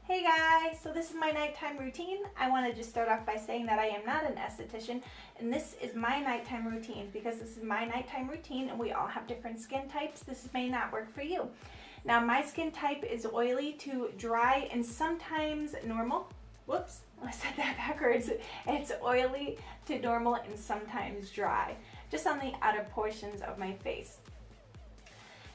Hey guys, so this is my nighttime routine. I want to just start off by saying that I am not an esthetician, and this is my nighttime routine because this is my nighttime routine and we all have different skin types. This may not work for you. Now my skin type is oily to dry and sometimes normal. Whoops, I said that backwards. It's oily to normal and sometimes dry, just on the outer portions of my face.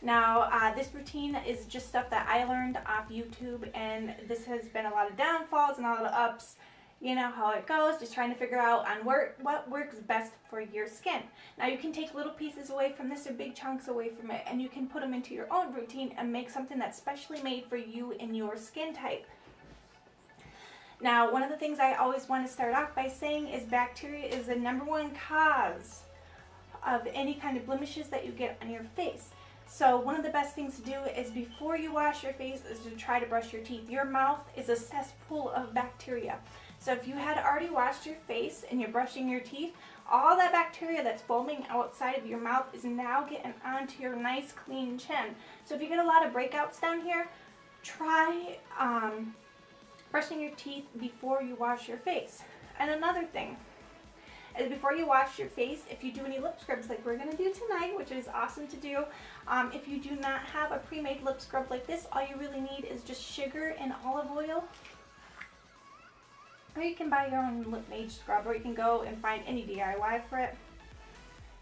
Now, this routine is just stuff that I learned off YouTube, and this has been a lot of downfalls and a lot of ups. You know how it goes, just trying to figure out on what works best for your skin. Now, you can take little pieces away from this or big chunks away from it, and you can put them into your own routine and make something that's specially made for you and your skin type. Now, one of the things I always want to start off by saying is bacteria is the #1 cause of any kind of blemishes that you get on your face. So one of the best things to do is before you wash your face is to try to brush your teeth. Your mouth is a cesspool of bacteria. So if you had already washed your face and you're brushing your teeth, all that bacteria that's foaming outside of your mouth is now getting onto your nice clean chin. So if you get a lot of breakouts down here, try brushing your teeth before you wash your face. And another thing is before you wash your face, if you do any lip scrubs like we're going to do tonight, which is awesome to do, if you do not have a pre-made lip scrub like this, all you really need is just sugar and olive oil. Or you can buy your own lip made scrub, or you can go and find any DIY for it.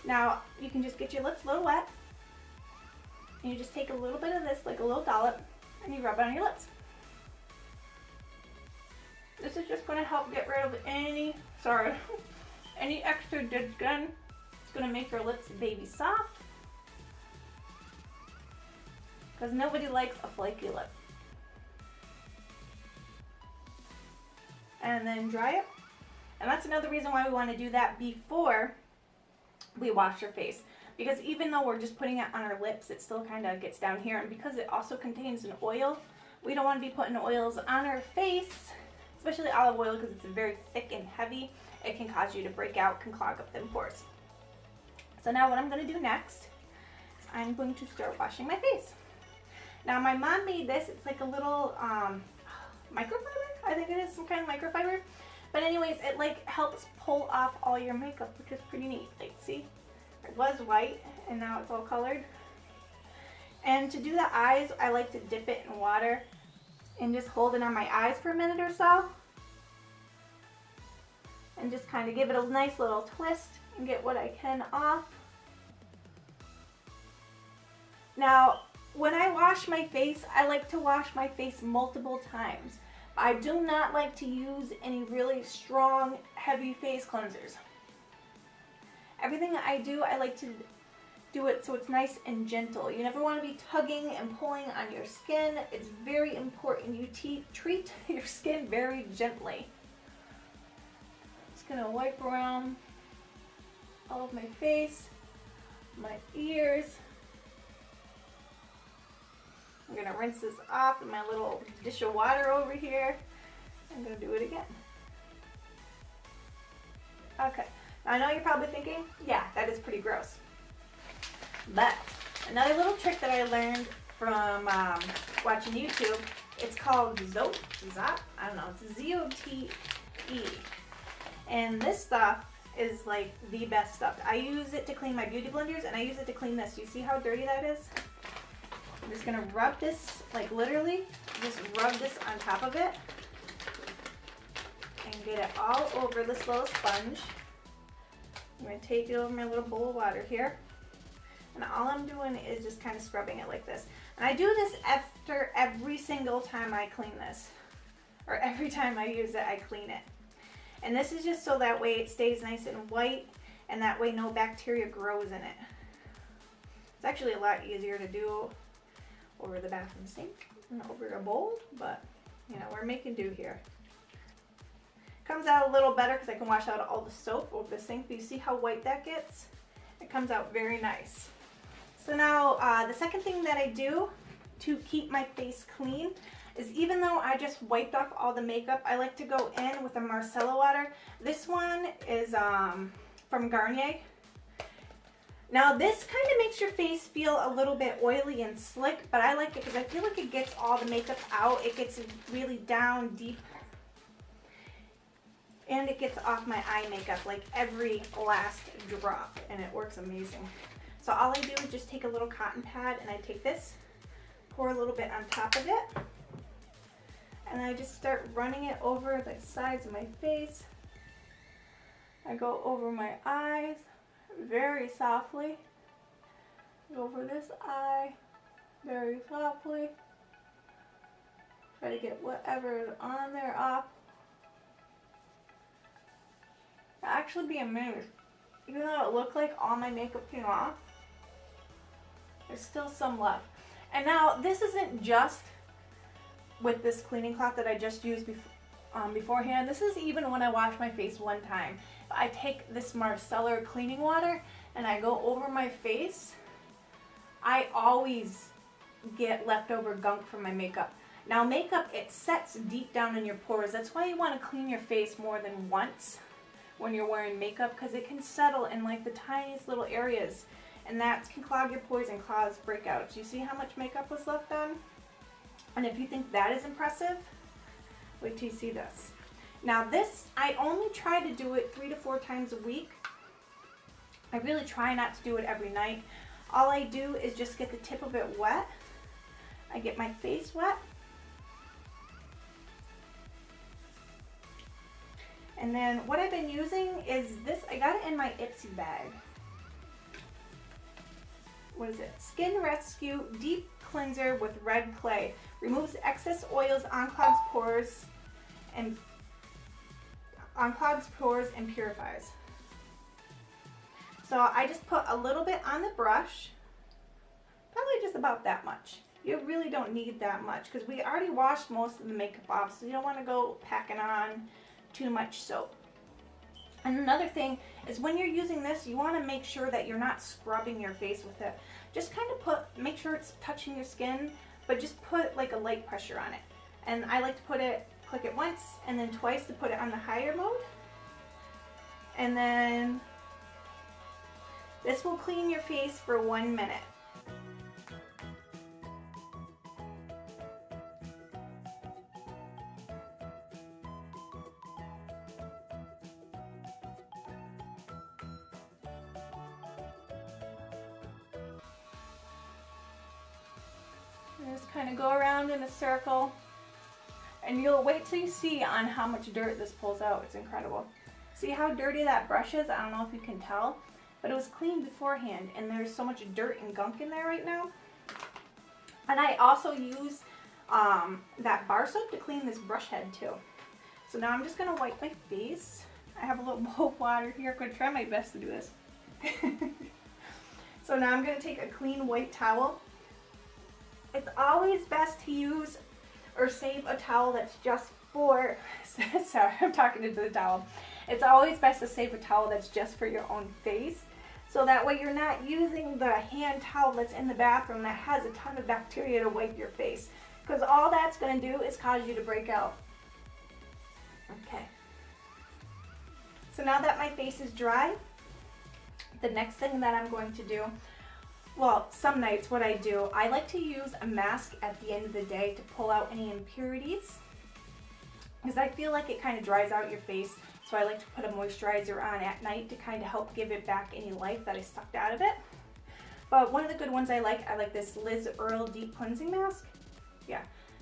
Now, you can just get your lips a little wet, and you just take a little bit of this, like a little dollop, and you rub it on your lips. This is just going to help get rid of any extra dead skin. It's going to make your lips baby soft, because nobody likes a flaky lip. And then dry it. And that's another reason why we want to do that before we wash our face, because even though we're just putting it on our lips, it still kind of gets down here, and because it also contains an oil, we don't want to be putting oils on our face, especially olive oil, because it's very thick and heavy. It can cause you to break out, can clog up them pores. So now what I'm going to do next is I'm going to start washing my face. Now my mom made this. It's like a little microfiber. I think it is some kind of microfiber. But anyways, it like helps pull off all your makeup, which is pretty neat. Like, see, it was white and now it's all colored. And to do the eyes, I like to dip it in water and just hold it on my eyes for a minute or so. And just kind of give it a nice little twist and get what I can off. Now, when I wash my face, I like to wash my face multiple times. I do not like to use any really strong, heavy face cleansers. Everything that I do, I like to do it so it's nice and gentle. You never want to be tugging and pulling on your skin. It's very important you treat your skin very gently. Just gonna wipe around all of my face, my ears. I'm gonna rinse this off in my little dish of water over here. I'm gonna do it again. Okay, now I know you're probably thinking, yeah, that is pretty gross. But another little trick that I learned from watching YouTube, it's called Zote. I don't know, it's Z-O-T-E. And this stuff is like the best stuff. I use it to clean my beauty blenders, and I use it to clean this. You see how dirty that is? I'm just gonna rub this, like literally, just rub this on top of it and get it all over this little sponge. I'm gonna take it over my little bowl of water here. And all I'm doing is just kind of scrubbing it like this. And I do this after every single time I clean this. Or every time I use it, I clean it. And this is just so that way it stays nice and white, and that way no bacteria grows in it. It's actually a lot easier to do over the bathroom sink and over a bowl, but you know, we're making do here. Comes out a little better because I can wash out all the soap over the sink, but you see how white that gets? It comes out very nice. So now the second thing that I do to keep my face clean is, even though I just wiped off all the makeup, I like to go in with a micellar water. This one is from Garnier. Now this kind of makes your face feel a little bit oily and slick, but I like it because I feel like it gets all the makeup out. It gets really down deep. And it gets off my eye makeup, like every last drop, and it works amazing. So all I do is just take a little cotton pad and I take this, pour a little bit on top of it, and I just start running it over the sides of my face. I go over my eyes very softly. Go over this eye very softly. Try to get whatever is on there off. I'll actually be amazed. Even though it looked like all my makeup came off, there's still some left. And now this isn't just with this cleaning cloth that I just used beforehand. This is even when I wash my face one time. I take this Micellar cleaning water and I go over my face. I always get leftover gunk from my makeup. Now makeup, it sets deep down in your pores. That's why you want to clean your face more than once when you're wearing makeup, because it can settle in like the tiniest little areas, and that can clog your pores and cause breakouts. You see how much makeup was left on? And if you think that is impressive, wait till you see this. Now this, I only try to do it 3 to 4 times a week. I really try not to do it every night. All I do is just get the tip of it wet. I get my face wet. And then what I've been using is this. I got it in my Ipsy bag. What is it? Skin Rescue Deep Cleanser with Red Clay. Removes excess oils, unclogs pores, and purifies. So I just put a little bit on the brush. Probably just about that much. You really don't need that much because we already washed most of the makeup off, so you don't want to go packing on too much soap. And another thing is when you're using this, you want to make sure that you're not scrubbing your face with it. Just kind of make sure it's touching your skin, but just put like a light pressure on it. And I like to click it once and then twice to put it on the higher mode. And then this will clean your face for 1 minute. Just kind of go around in a circle, and you'll wait till you see on how much dirt this pulls out. It's incredible. See how dirty that brush is? I don't know if you can tell, but it was cleaned beforehand, and there's so much dirt and gunk in there right now. And I also use that bar soap to clean this brush head too. So now I'm just going to wipe my face. I have a little bowl of water here. I'm going to try my best to do this. So now I'm going to take a clean white towel. It's always best to use or save a towel that's just for, sorry, I'm talking into the towel. It's always best to save a towel that's just for your own face. So that way you're not using the hand towel that's in the bathroom that has a ton of bacteria to wipe your face. Because all that's going to do is cause you to break out. Okay. So now that my face is dry, the next thing that I'm going to do, well, some nights what I do, I like to use a mask at the end of the day to pull out any impurities. Because I feel like it kind of dries out your face. So I like to put a moisturizer on at night to kind of help give it back any life that I sucked out of it. But one of the good ones I like this Liz Earle Deep Cleansing Mask. Yeah,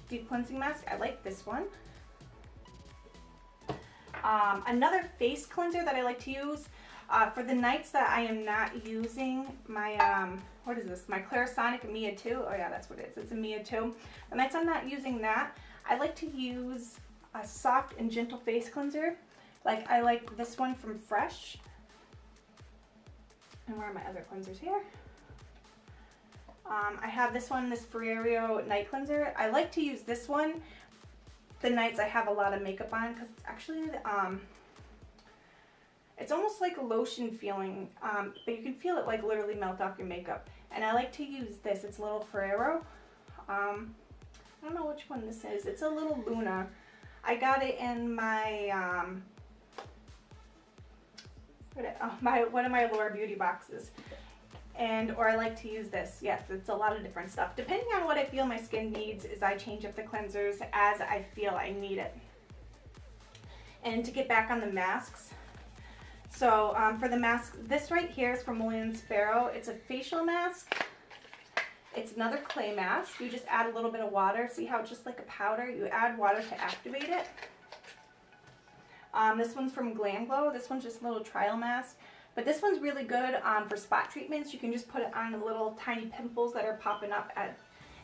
Deep Cleansing Mask. I like this one. Another face cleanser that I like to use for the nights that I am not using my, what is this? My Clarisonic Mia 2. Oh yeah, that's what it is. It's a Mia 2. The nights I'm not using that, I like to use a soft and gentle face cleanser. Like I like this one from Fresh. And where are my other cleansers here? I have this one, this Foreo Night Cleanser. I like to use this one the nights I have a lot of makeup on because it's actually, it's almost like a lotion feeling, but you can feel it like literally melt off your makeup. And I like to use this. It's a little Foreo. I don't know which one this is. It's a little Luna. I got it in my, one of my Laura Beauty boxes. or I like to use this. Yes, it's a lot of different stuff. Depending on what I feel my skin needs is I change up the cleansers as I feel I need it. And to get back on the masks, so for the mask, this right here is from Olay & Sparrow. It's a facial mask. It's another clay mask. You just add a little bit of water. See how it's just like a powder? You add water to activate it. This one's from Glam Glow. This one's just a little trial mask. But this one's really good for spot treatments. You can just put it on the little tiny pimples that are popping up.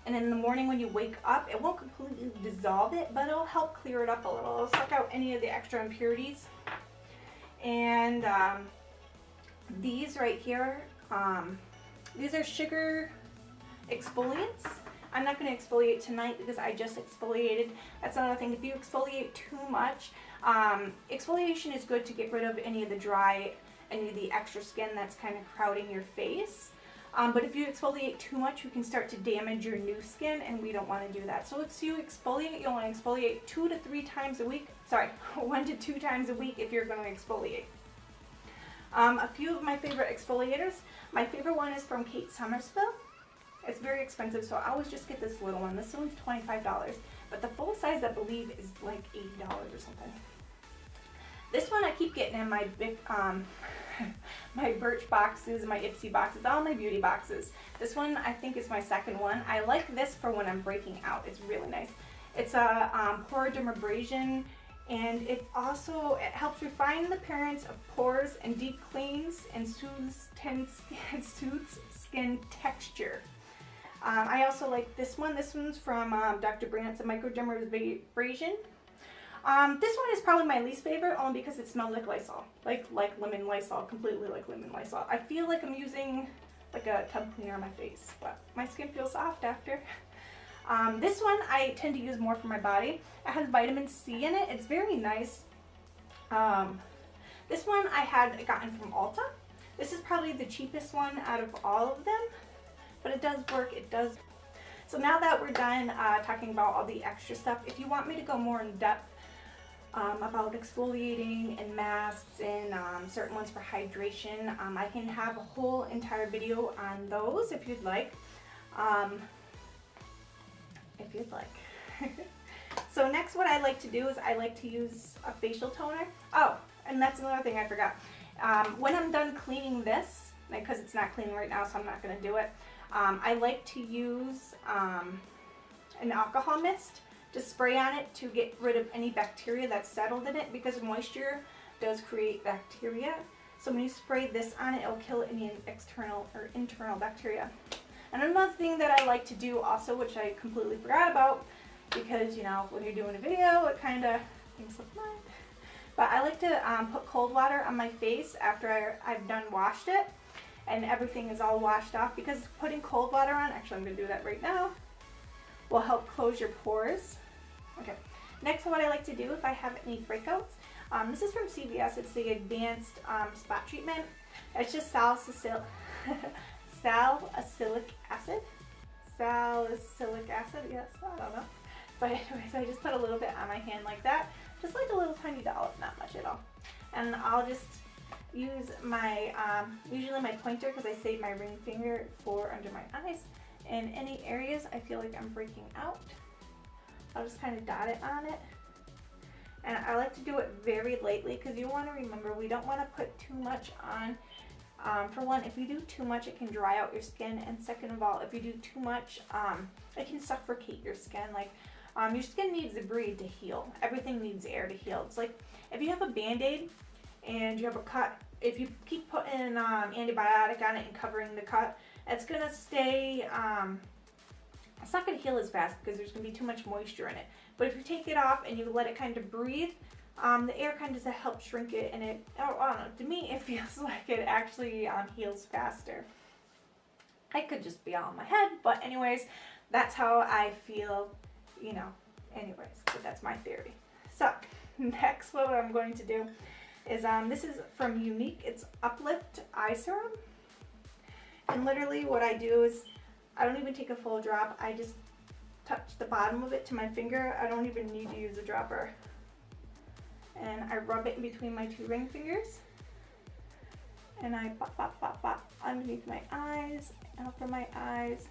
And in the morning when you wake up, it won't completely dissolve it, but it'll help clear it up a little. It'll suck out any of the extra impurities. And these right here, these are sugar exfoliants. I'm not going to exfoliate tonight because I just exfoliated. That's another thing. If you exfoliate too much, exfoliation is good to get rid of any of the dry, any of the extra skin that's kind of crowding your face. But if you exfoliate too much, you can start to damage your new skin, and we don't want to do that. So if you exfoliate, you'll want to exfoliate 2 to 3 times a week. Sorry, 1 to 2 times a week if you're going to exfoliate. A few of my favorite exfoliators. My favorite one is from Kate Somersville. It's very expensive, so I always just get this little one. This one's $25, but the full size, I believe, is like $80 or something. This one I keep getting in my big, my Birch boxes, my Ipsy boxes, all my beauty boxes. This one I think is my second one. I like this for when I'm breaking out. It's really nice. It's a pore dermabrasion, and it helps refine the appearance of pores and deep cleans and soothes skin texture. I also like this one. This one's from Dr. Brandt's Microdermabrasion. This one is probably my least favorite, only because it smells like Lysol, like lemon Lysol, completely like lemon Lysol. I feel like I'm using like a tub cleaner on my face, but my skin feels soft after. This one I tend to use more for my body. It has vitamin C in it. It's very nice. This one I had gotten from Ulta. This is probably the cheapest one out of all of them, but it does work. It does. So now that we're done talking about all the extra stuff, if you want me to go more in depth about exfoliating and masks and certain ones for hydration, I can have a whole entire video on those if you'd like. So next, what I like to do is I like to use a facial toner. Oh, and that's another thing I forgot. When I'm done cleaning this, because it's not clean right now, so I'm not going to do it, I like to use an alcohol mist to spray on it to get rid of any bacteria that's settled in it, because moisture does create bacteria. So when you spray this on it, it'll kill any external or internal bacteria. And another thing that I like to do also, which I completely forgot about, because, you know, when you're doing a video, it kind of things slip mind. But I like to put cold water on my face after I've done washed it, and everything is all washed off, because putting cold water on, actually I'm going to do that right now, will help close your pores. Okay, next what I like to do if I have any breakouts, this is from CVS. It's the Advanced Spot Treatment. It's just salicylic acid. Salicylic acid, yes, I don't know. But anyways, I just put a little bit on my hand like that, just like a little tiny dollop, not much at all. And I'll just use my, usually my pointer, because I save my ring finger for under my eyes. And any areas I feel like I'm breaking out, I'll just kind of dot it on it. And I like to do it very lightly, because you want to remember, we don't want to put too much on. For one, if you do too much, it can dry out your skin. And second of all, if you do too much, it can suffocate your skin. Like, your skin needs to breathe to heal. Everything needs air to heal. It's like if you have a Band-Aid and you have a cut, if you keep putting antibiotic on it and covering the cut, it's going to stay, it's not going to heal as fast because there's going to be too much moisture in it. But if you take it off and you let it kind of breathe, the air kind of helps shrink it, and it, I don't know, to me it feels like it actually heals faster. I could just be all in my head, but anyways, that's how I feel, you know, anyways, but that's my theory. So next, what I'm going to do is, this is from Younique. It's Uplift Eye Serum. And literally what I do is, I don't even take a full drop. I just touch the bottom of it to my finger. I don't even need to use a dropper. And I rub it in between my 2 ring fingers. And I pop, pop, pop, pop underneath my eyes, out from my eyes.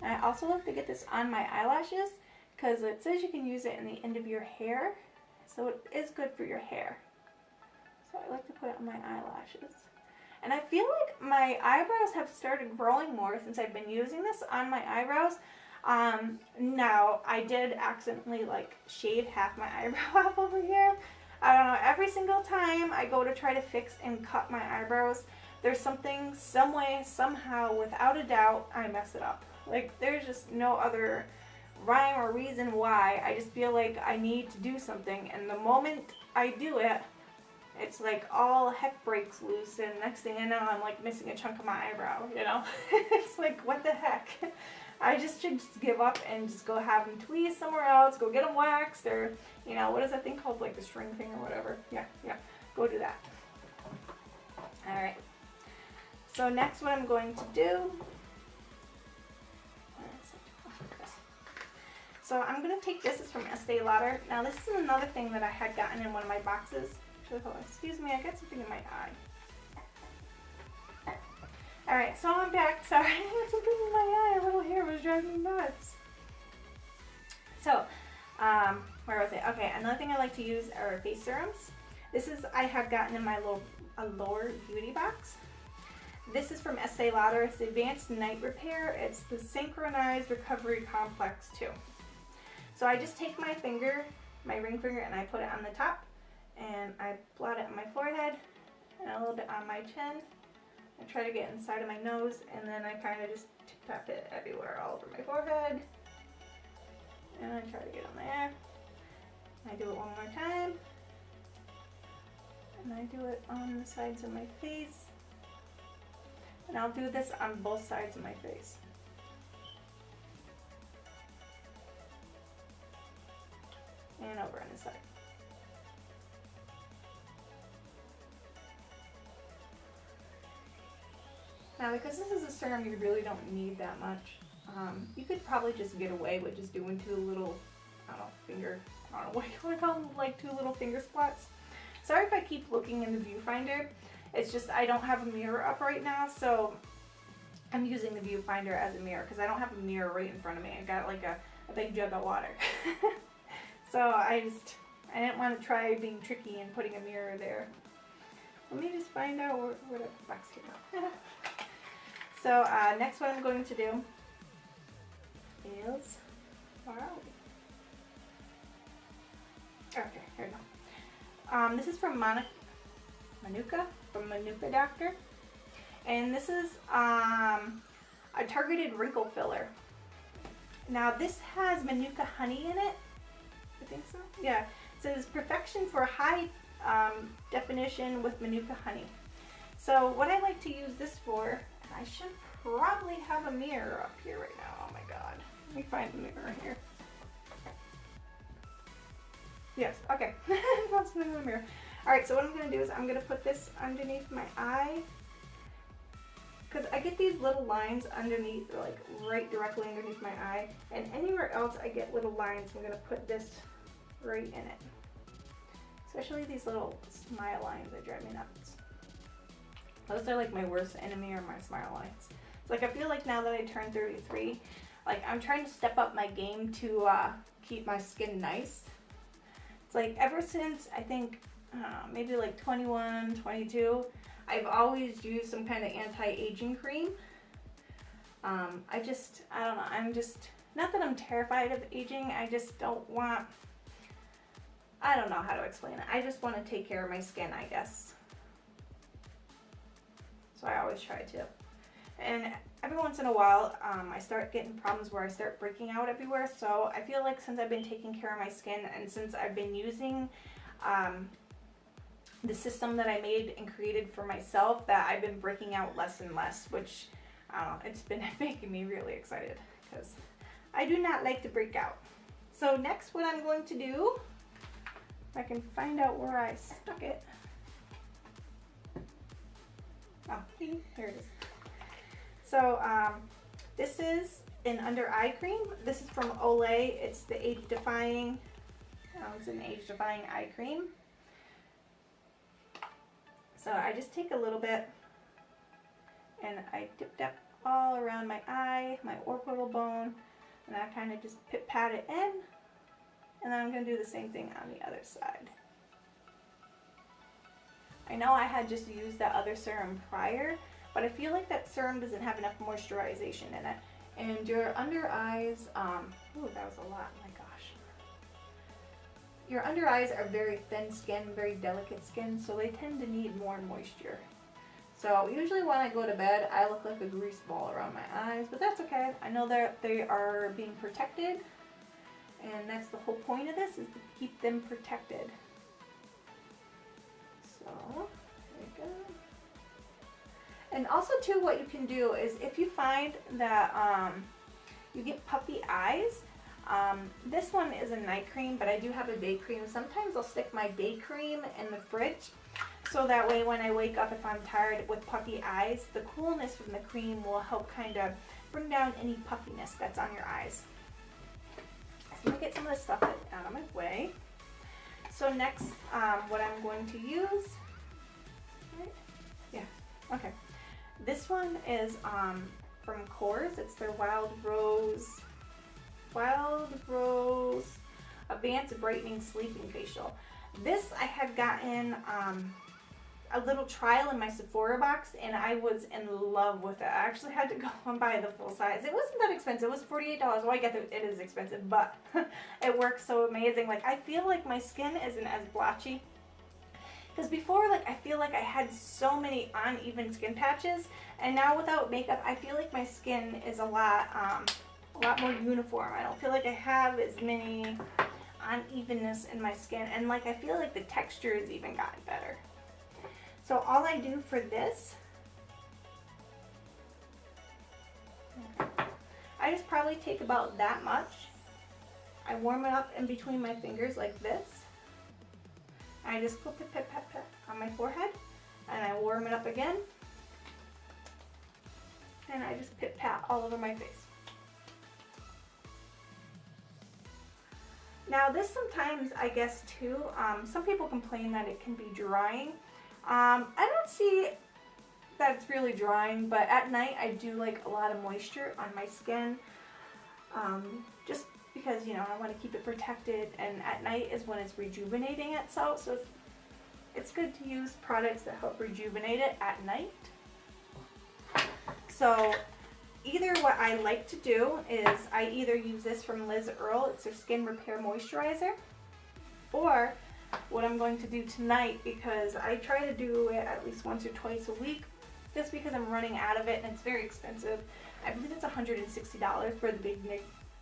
And I also like to get this on my eyelashes because it says you can use it in the end of your hair. So it is good for your hair. So I like to put it on my eyelashes. And I feel like my eyebrows have started growing more since I've been using this on my eyebrows. Now, I did accidentally like shave half my eyebrow off over here. I don't know, every single time I go to try to fix and cut my eyebrows, there's something, some way, somehow, without a doubt, I mess it up. Like, there's just no other rhyme or reason why. I just feel like I need to do something, and the moment I do it, it's like all heck breaks loose, and next thing I know, I'm like missing a chunk of my eyebrow, you know? It's like, what the heck? I just should just give up and just go have them tweezed somewhere else, go get them waxed, or, you know, what is that thing called, like the string thing or whatever? Yeah, go do that. Alright, so next what I'm going to do, so I'm going to take this, it's from Estée Lauder. Now this is another thing that I had gotten in one of my boxes. Actually, hold on, excuse me, I got something in my eye. Alright, so I'm back. Sorry, I got something in my eye. A little hair was driving me nuts. So, where was it? Okay, another thing I like to use are face serums. This is, I have gotten in my lower beauty box. This is from Estée Lauder. It's the Advanced Night Repair. It's the Synchronized Recovery Complex 2. So I just take my finger, my ring finger, and I put it on the top. And I blot it on my forehead and a little bit on my chin. I try to get inside of my nose, and then I kind of just tap it everywhere, all over my forehead. And I try to get on there. I do it one more time. And I do it on the sides of my face. And I'll do this on both sides of my face. And over on the side. Now, because this is a serum, you really don't need that much. You could probably just get away with just doing two little, I don't know what you want to call them, like 2 little finger spots. Sorry if I keep looking in the viewfinder. It's just I don't have a mirror up right now, so I'm using the viewfinder as a mirror because I don't have a mirror right in front of me. I got like a big jug of water. So I didn't want to try being tricky and putting a mirror there. Let me just find out where the box here. So next what I'm going to do is, where are we? Okay, here we go. This is from Manuka, from Manuka Doctor. And this is a targeted wrinkle filler. Now this has Manuka honey in it. I think so. Yeah. It says perfection for high definition with Manuka honey. So what I like to use this for, I should probably have a mirror up here right now. Oh my god. Let me find the mirror here. Yes, okay. That's the mirror. Alright, so what I'm going to do is I'm going to put this underneath my eye. Because I get these little lines underneath, like right directly underneath my eye. And anywhere else I get little lines, I'm going to put this right in it. Especially these little smile lines that drive me nuts. Those are like my worst enemy, are my smile lines. It's like I feel like now that I turned 33, like I'm trying to step up my game to keep my skin nice. It's like ever since I think, maybe like 21, 22, I've always used some kind of anti-aging cream. I don't know, I'm just, not that I'm terrified of aging, I just don't want, I don't know how to explain it. I just want to take care of my skin, I guess. So I always try to. And every once in a while, I start getting problems where I start breaking out everywhere. So I feel like since I've been taking care of my skin and since I've been using the system that I made and created for myself, that I've been breaking out less and less, which I don't know, it's been making me really excited because I do not like to break out. So next what I'm going to do, if I can find out where I stuck it. Oh, here it is. So this is an under eye cream. This is from Olay. It's the Age Defying. It's an Age Defying eye cream. So I just take a little bit and I dip that all around my eye, my orbital bone, and I kind of just pat it in. And then I'm going to do the same thing on the other side. I know I had just used that other serum prior, but I feel like that serum doesn't have enough moisturization in it. And your under eyes, ooh, that was a lot, my gosh. Your under eyes are very thin skin, very delicate skin, so they tend to need more moisture. So usually when I go to bed, I look like a grease ball around my eyes, but that's okay. I know that they are being protected, and that's the whole point of this, is to keep them protected. So, there we go. And also too, what you can do is if you find that you get puffy eyes, this one is a night cream, but I do have a day cream. Sometimes I'll stick my day cream in the fridge, so that way when I wake up, if I'm tired with puffy eyes, the coolness from the cream will help kind of bring down any puffiness that's on your eyes. So let me get some of this stuff out of my way. So next, what I'm going to use, right? Yeah, okay. This one is from KORRES. It's their Wild Rose Advanced Brightening Sleeping Facial. This I had gotten a little trial in my Sephora box, and I was in love with it. I actually had to go and buy the full size. It wasn't that expensive. It was $48. Well, I get that it is expensive, but it works so amazing. Like, I feel like my skin isn't as blotchy. Because before, like, I feel like I had so many uneven skin patches, and now without makeup, I feel like my skin is a lot more uniform. I don't feel like I have as many unevenness in my skin, and like I feel like the texture has even gotten better. So all I do for this, I just probably take about that much. I warm it up in between my fingers like this. I just go pip, pip, pip, pip on my forehead, and I warm it up again, and I just pip pat all over my face. Now this sometimes, I guess too, some people complain that it can be drying. I don't see that it's really drying, but at night I do like a lot of moisture on my skin, just because, you know, I want to keep it protected, and at night is when it's rejuvenating itself, so it's good to use products that help rejuvenate it at night. So either what I like to do is I either use this from Liz Earle, it's their Skin Repair Moisturizer, or what I'm going to do tonight, because I try to do it at least once or twice a week, just because I'm running out of it and it's very expensive. I believe it's $160 for the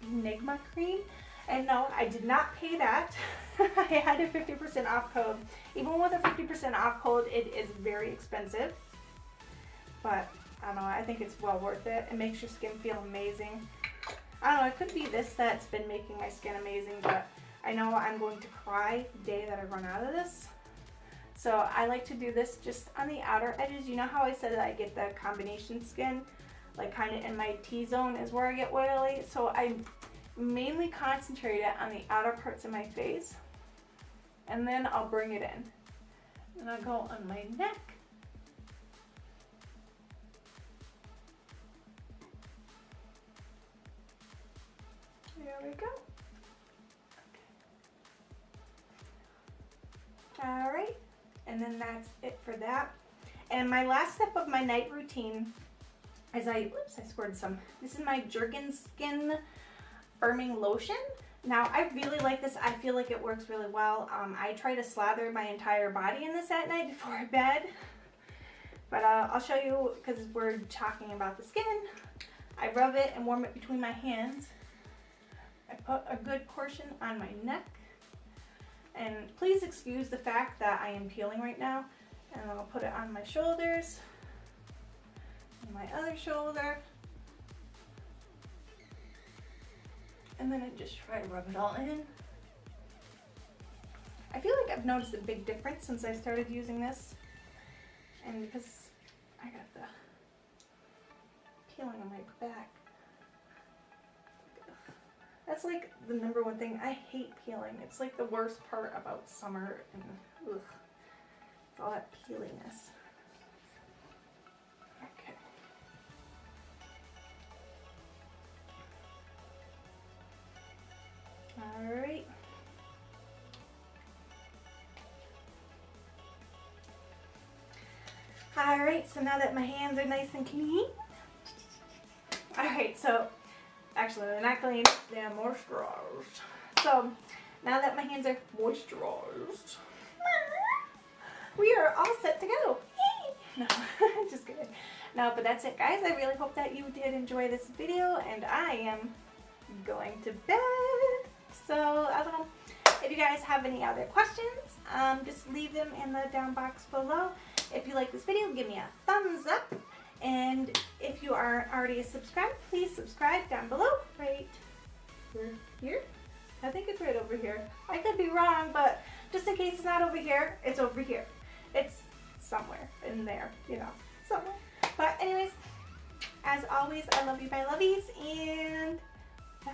Beenigma cream, and no, I did not pay that. I had a 50% off code. Even with a 50% off code, it is very expensive, but I don't know, I think it's well worth it. It makes your skin feel amazing. I don't know, it could be this that's been making my skin amazing, but I know I'm going to cry the day that I run out of this. So I like to do this just on the outer edges. You know how I said that I get the combination skin? Like kind of in my T-zone is where I get oily. So I mainly concentrate it on the outer parts of my face. And then I'll bring it in. And I'll go on my neck. There we go. Alright, and then that's it for that. And my last step of my night routine is I squirted some. This is my Jergens Skin Firming Lotion. Now, I really like this. I feel like it works really well. I try to slather my entire body in this at night before bed. But I'll show you, because we're talking about the skin. I rub it and warm it between my hands. I put a good portion on my neck. And please excuse the fact that I am peeling right now. And I'll put it on my shoulders, and my other shoulder. And then I just try to rub it all in. I feel like I've noticed a big difference since I started using this. And because I got the peeling on my back. That's like the number one thing. I hate peeling. It's like the worst part about summer. And ugh. all that peeliness. Okay. All right. All right, so now that my hands are nice and clean. All right, so actually they're not clean, they're moisturized. So now that my hands are moisturized, we are all set to go. No, just kidding. No, but that's it, guys. I really hope that you did enjoy this video, and I am going to bed. So I don't know if you guys have any other questions. Just leave them in the down box below. If you like this video, give me a thumbs up. And if you are already subscribed, please subscribe down below. Right here? I think it's right over here. I could be wrong, but just in case it's not over here, it's over here. It's somewhere in there, you know, somewhere. But anyways, as always, I love you, my lovies, and bye.